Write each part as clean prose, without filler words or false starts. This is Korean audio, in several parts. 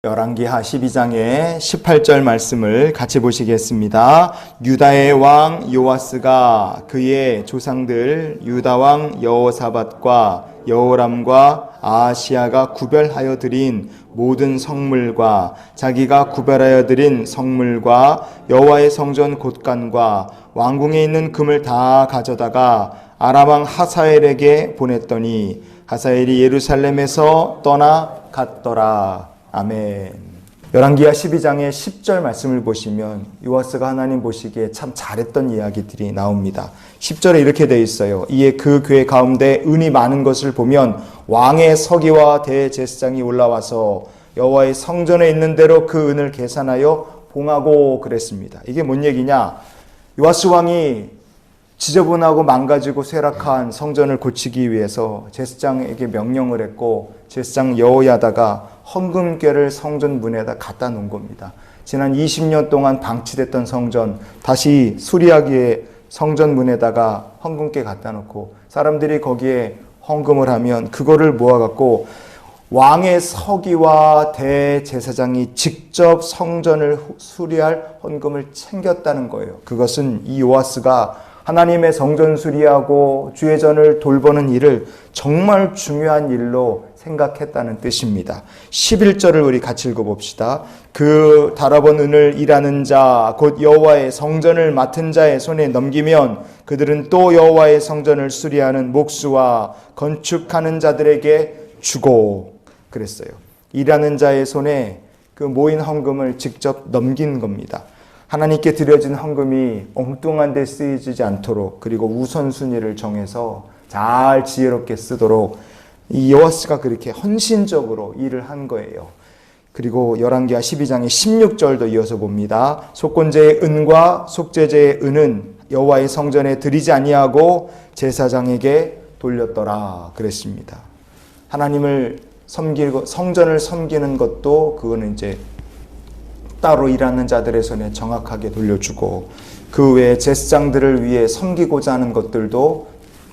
열왕기하 12장의 18절 말씀을 같이 보시겠습니다. 유다의 왕 요아스가 그의 조상들 유다 왕 여호사밧과 여호람과 아하시야가 구별하여 드린 모든 성물과 자기가 구별하여 드린 성물과 여호와의 성전 곳간과 왕궁에 있는 금을 다 가져다가 아람 왕 하사엘에게 보냈더니 하사엘이 예루살렘에서 떠나갔더라. 아멘. 열왕기하 12장의 10절 말씀을 보시면 요아스가 하나님 보시기에 참 잘했던 이야기들이 나옵니다. 10절에 이렇게 되어 있어요. 이에 그 교회 가운데 은이 많은 것을 보면 왕의 서기와 대제사장이 올라와서 여호와의 성전에 있는 대로 그 은을 계산하여 봉하고 그랬습니다. 이게 뭔 얘기냐? 요아스 왕이 지저분하고 망가지고 쇠락한 성전을 고치기 위해서 제사장에게 명령을 했고 제사장 여호야다가 헌금궤를 성전 문에다 갖다 놓은 겁니다. 지난 20년 동안 방치됐던 성전 다시 수리하기에 성전 문에다가 헌금궤 갖다 놓고 사람들이 거기에 헌금을 하면 그거를 모아갖고 왕의 서기와 대제사장이 직접 성전을 수리할 헌금을 챙겼다는 거예요. 그것은 이 요아스가 하나님의 성전 수리하고 주의 전을 돌보는 일을 정말 중요한 일로 생각했다는 뜻입니다. 11절을 우리 같이 읽어봅시다. 그 달아본 은을 일하는 자 곧 여호와의 성전을 맡은 자의 손에 넘기면 그들은 또 여호와의 성전을 수리하는 목수와 건축하는 자들에게 주고 그랬어요. 일하는 자의 손에 그 모인 헌금을 직접 넘긴 겁니다. 하나님께 드려진 헌금이 엉뚱한 데 쓰이지 않도록 그리고 우선순위를 정해서 잘 지혜롭게 쓰도록 이 요아스가 그렇게 헌신적으로 일을 한 거예요. 그리고 열왕기하 12장의 16절도 이어서 봅니다. 속건제의 은과 속죄제의 은은 여호와의 성전에 드리지 아니하고 제사장에게 돌렸더라 그랬습니다. 하나님을 섬기고 성전을 섬기는 것도 그거는 이제 따로 일하는 자들의 손에 정확하게 돌려주고 그 외에 제사장들을 위해 섬기고자 하는 것들도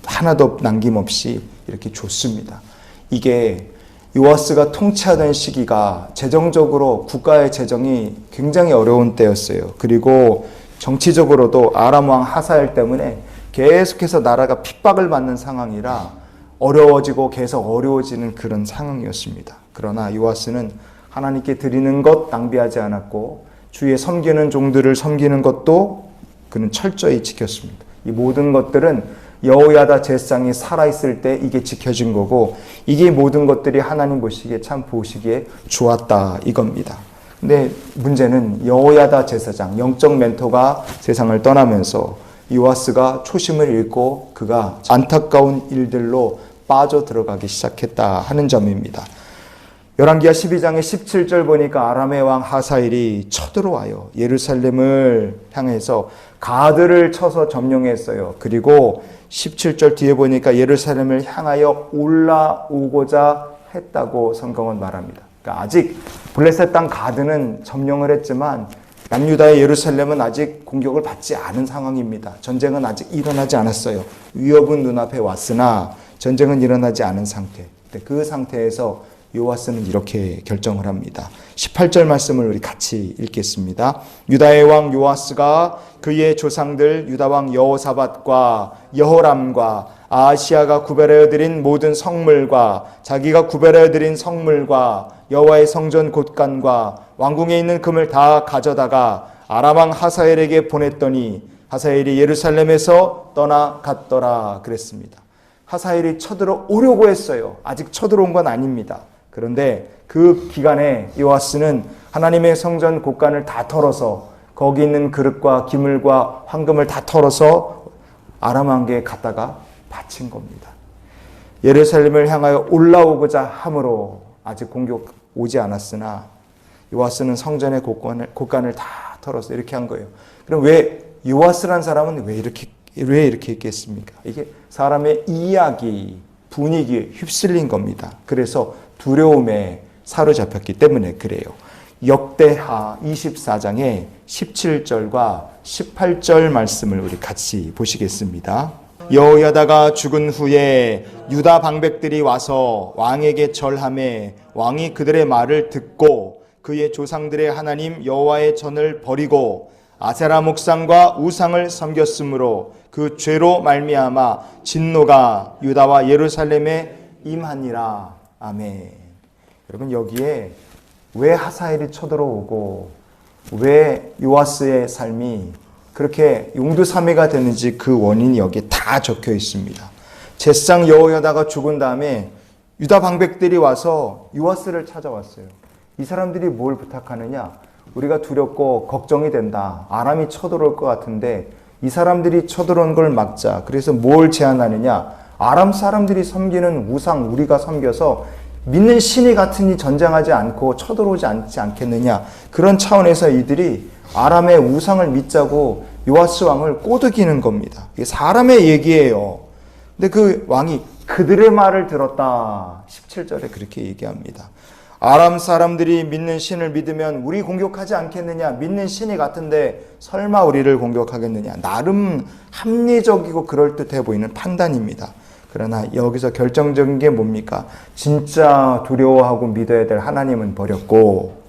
하나도 남김없이 이렇게 줬습니다. 이게 요아스가 통치하던 시기가 재정적으로 국가의 재정이 굉장히 어려운 때였어요. 그리고 정치적으로도 아람 왕 하사엘 때문에 계속해서 나라가 핍박을 받는 상황이라 어려워지고 계속 어려워지는 그런 상황이었습니다. 그러나 요아스는 하나님께 드리는 것 낭비하지 않았고 주의 섬기는 종들을 섬기는 것도 그는 철저히 지켰습니다. 이 모든 것들은 여호야다 제사장이 살아있을 때 이게 지켜진 거고 이게 모든 것들이 하나님 보시기에 참 보시기에 좋았다 이겁니다. 근데 문제는 여호야다 제사장 영적 멘토가 세상을 떠나면서 요아스가 초심을 잃고 그가 안타까운 일들로 빠져 들어가기 시작했다 하는 점입니다. 열왕기하 12장의 17절 보니까 아람의 왕 하사엘이 쳐들어와요. 예루살렘을 향해서 가드를 쳐서 점령했어요. 그리고 17절 뒤에 보니까 예루살렘을 향하여 올라오고자 했다고 성경은 말합니다. 그러니까 아직 블레셋 땅 가드는 점령을 했지만 남유다의 예루살렘은 아직 공격을 받지 않은 상황입니다. 전쟁은 아직 일어나지 않았어요. 위협은 눈앞에 왔으나 전쟁은 일어나지 않은 상태. 그 상태에서 요아스는 이렇게 결정을 합니다. 18절 말씀을 우리 같이 읽겠습니다. 유다의 왕 요아스가 그의 조상들 유다 왕 여호사밧과 여호람과 아하시야가 구별하여 드린 모든 성물과 자기가 구별하여 드린 성물과 여호와의 성전 곳간과 왕궁에 있는 금을 다 가져다가 아람 왕 하사엘에게 보냈더니 하사엘이 예루살렘에서 떠나갔더라 그랬습니다. 하사엘이 쳐들어 오려고 했어요. 아직 쳐들어온 건 아닙니다. 그런데 그 기간에 요아스는 하나님의 성전 곳간을 다 털어서 거기 있는 그릇과 기물과 황금을 다 털어서 아람 왕에게 갖다가 바친 겁니다. 예루살렘을 향하여 올라오고자 함으로 아직 공격 오지 않았으나 요아스는 성전의 곳간을 다 털어서 이렇게 한 거예요. 그럼 왜 요아스란 사람은 왜 이렇게 했겠습니까? 이게 사람의 이야기, 분위기에 휩쓸린 겁니다. 그래서 두려움에 사로잡혔기 때문에 그래요. 역대하 24장의 17절과 18절 말씀을 우리 같이 보시겠습니다. 여호야다가 죽은 후에 유다 방백들이 와서 왕에게 절하매 왕이 그들의 말을 듣고 그의 조상들의 하나님 여호와의 전을 버리고 아세라 목상과 우상을 섬겼으므로 그 죄로 말미암아 진노가 유다와 예루살렘에 임하니라. 아멘. 여러분, 여기에 왜 하사엘이 쳐들어오고 왜 요아스의 삶이 그렇게 용두사미가 되는지 그 원인이 여기에 다 적혀 있습니다. 제사장 여호야다가 죽은 다음에 유다 방백들이 와서 요아스를 찾아왔어요. 이 사람들이 뭘 부탁하느냐? 우리가 두렵고 걱정이 된다. 아람이 쳐들어올 것 같은데 이 사람들이 쳐들어온 걸 막자. 그래서 뭘 제안하느냐? 아람 사람들이 섬기는 우상 우리가 섬겨서 믿는 신이 같으니 전쟁하지 않고 쳐들어오지 않지 않겠느냐. 그런 차원에서 이들이 아람의 우상을 믿자고 요아스 왕을 꼬드기는 겁니다. 이게 사람의 얘기예요. 근데 그 왕이 그들의 말을 들었다. 17절에 그렇게 얘기합니다. 아람 사람들이 믿는 신을 믿으면 우리 공격하지 않겠느냐. 믿는 신이 같은데 설마 우리를 공격하겠느냐. 나름 합리적이고 그럴듯해 보이는 판단입니다. 그러나 여기서 결정적인 게 뭡니까? 진짜 두려워하고 믿어야 될 하나님은 버렸고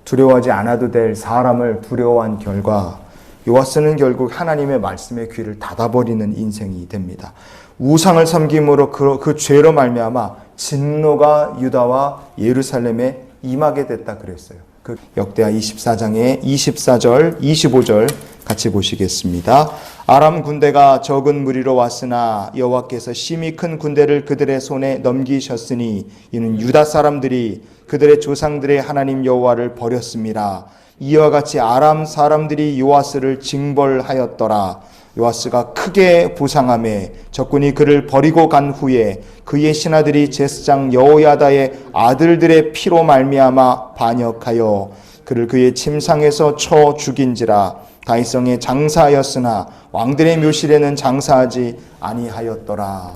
두려워하지 않아도 될 사람을 두려워한 결과 요아스는 결국 하나님의 말씀에 귀를 닫아버리는 인생이 됩니다. 우상을 섬김으로 그 죄로 말미암아 진노가 유다와 예루살렘에 임하게 됐다 그랬어요. 그 역대하 24장의 24절, 25절 같이 보시겠습니다. 아람 군대가 적은 무리로 왔으나 여호와께서 심히 큰 군대를 그들의 손에 넘기셨으니 이는 유다 사람들이 그들의 조상들의 하나님 여호와를 버렸습니다. 이와 같이 아람 사람들이 요아스를 징벌하였더라. 요아스가 크게 부상하며 적군이 그를 버리고 간 후에 그의 신하들이 제사장 여호야다의 아들들의 피로 말미암아 반역하여 그를 그의 침상에서 쳐 죽인지라. 다윗성에 장사하였으나 왕들의 묘실에는 장사하지 아니하였더라.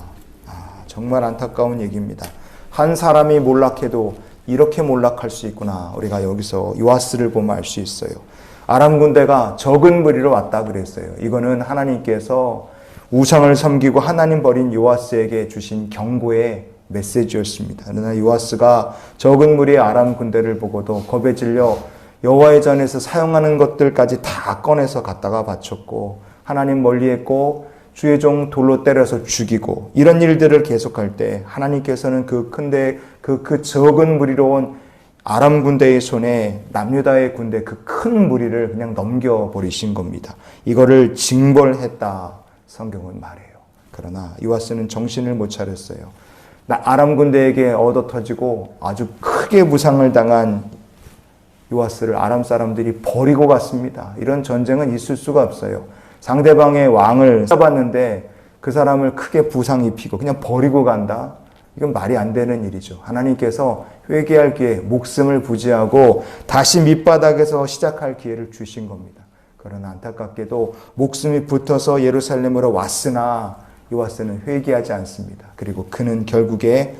정말 안타까운 얘기입니다. 한 사람이 몰락해도 이렇게 몰락할 수 있구나. 우리가 여기서 요아스를 보면 알 수 있어요. 아람 군대가 적은 무리로 왔다 그랬어요. 이거는 하나님께서 우상을 섬기고 하나님 버린 요아스에게 주신 경고의 메시지였습니다. 그러나 요아스가 적은 무리의 아람 군대를 보고도 겁에 질려 여호와의 전에서 사용하는 것들까지 다 꺼내서 갖다가 바쳤고 하나님 멀리했고 주의 종 돌로 때려서 죽이고 이런 일들을 계속할 때 하나님께서는 그 적은 무리로 온 아람 군대의 손에 남유다의 군대 그 큰 무리를 그냥 넘겨버리신 겁니다. 이거를 징벌했다 성경은 말해요. 그러나 요아스는 정신을 못 차렸어요. 아람 군대에게 얻어터지고 아주 크게 부상을 당한 요아스를 아람 사람들이 버리고 갔습니다. 이런 전쟁은 있을 수가 없어요. 상대방의 왕을 잡았는데 그 사람을 크게 부상 입히고 그냥 버리고 간다? 이건 말이 안 되는 일이죠. 하나님께서 회개할 기회, 목숨을 부지하고 다시 밑바닥에서 시작할 기회를 주신 겁니다. 그러나 안타깝게도 목숨이 붙어서 예루살렘으로 왔으나 요아스는 회개하지 않습니다. 그리고 그는 결국에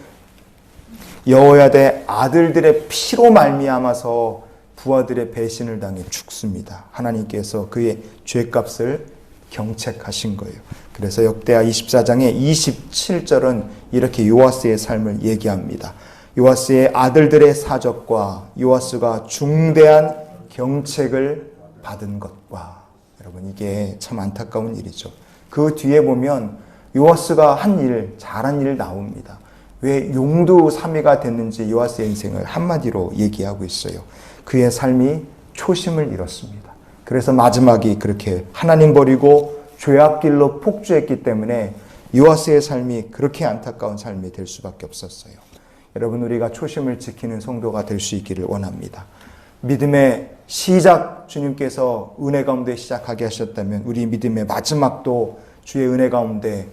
여호야다의 아들들의 피로 말미암아서 부하들의 배신을 당해 죽습니다. 하나님께서 그의 죄값을 경책하신 거예요. 그래서 역대하 24장의 27절은 이렇게 요아스의 삶을 얘기합니다. 요아스의 아들들의 사적과 요아스가 중대한 경책을 받은 것과 여러분 이게 참 안타까운 일이죠. 그 뒤에 보면 요아스가 한 일, 잘한 일 나옵니다. 왜 용두사미가 됐는지 요아스의 인생을 한마디로 얘기하고 있어요. 그의 삶이 초심을 잃었습니다. 그래서 마지막이 그렇게 하나님 버리고 죄악길로 폭주했기 때문에 요아스의 삶이 그렇게 안타까운 삶이 될 수밖에 없었어요. 여러분 우리가 초심을 지키는 성도가 될 수 있기를 원합니다. 믿음의 시작 주님께서 은혜 가운데 시작하게 하셨다면 우리 믿음의 마지막도 주의 은혜 가운데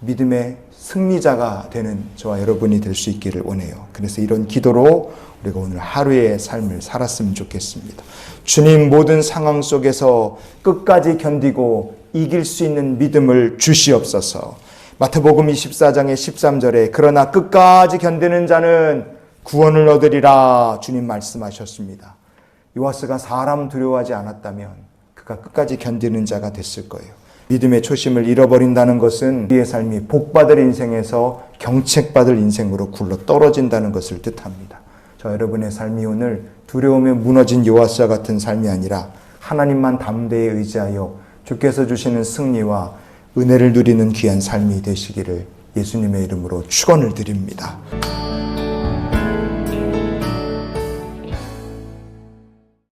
믿음의 승리자가 되는 저와 여러분이 될 수 있기를 원해요. 그래서 이런 기도로 우리가 오늘 하루의 삶을 살았으면 좋겠습니다. 주님 모든 상황 속에서 끝까지 견디고 이길 수 있는 믿음을 주시옵소서. 마태복음 24장의 13절에 그러나 끝까지 견디는 자는 구원을 얻으리라 주님 말씀하셨습니다. 요아스가 사람 두려워하지 않았다면 그가 끝까지 견디는 자가 됐을 거예요. 믿음의 초심을 잃어버린다는 것은 우리의 삶이 복받을 인생에서 경책받을 인생으로 굴러 떨어진다는 것을 뜻합니다. 저 여러분의 삶이 오늘 두려움에 무너진 요아스와 같은 삶이 아니라 하나님만 담대히 의지하여 주께서 주시는 승리와 은혜를 누리는 귀한 삶이 되시기를 예수님의 이름으로 축원을 드립니다.